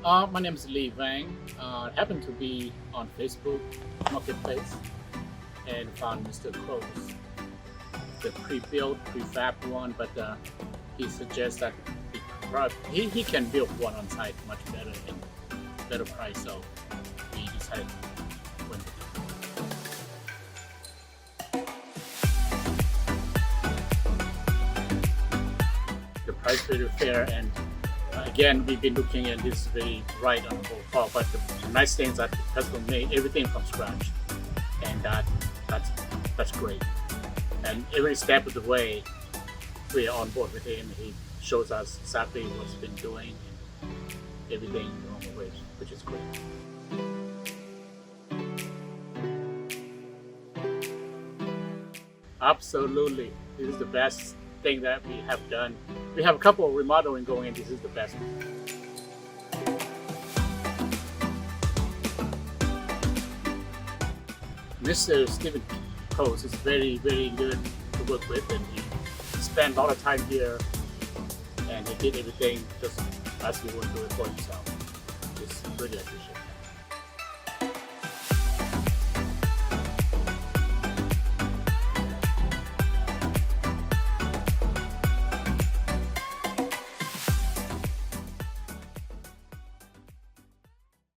My name is Lee Vang. I happen to be on Facebook Marketplace and found Mr. Crow's, the pre-built, prefab one, but he suggests that he can build one on site much better and better price, so we decided to win. The price very fair, and again, we've been looking at this very right on the whole call, but the nice thing is that the customer made everything from scratch, and that's great. And every step of the way, we are on board with him. He shows us exactly what he's been doing and everything the normal way, which is great. Absolutely, this is the best thing that we have done. We have a couple of remodeling going, and this is the best one. Mr. Stephen Coates is very, very good to work with, and he spent a lot of time here, and he did everything just as he would do it for himself. Just really appreciate it.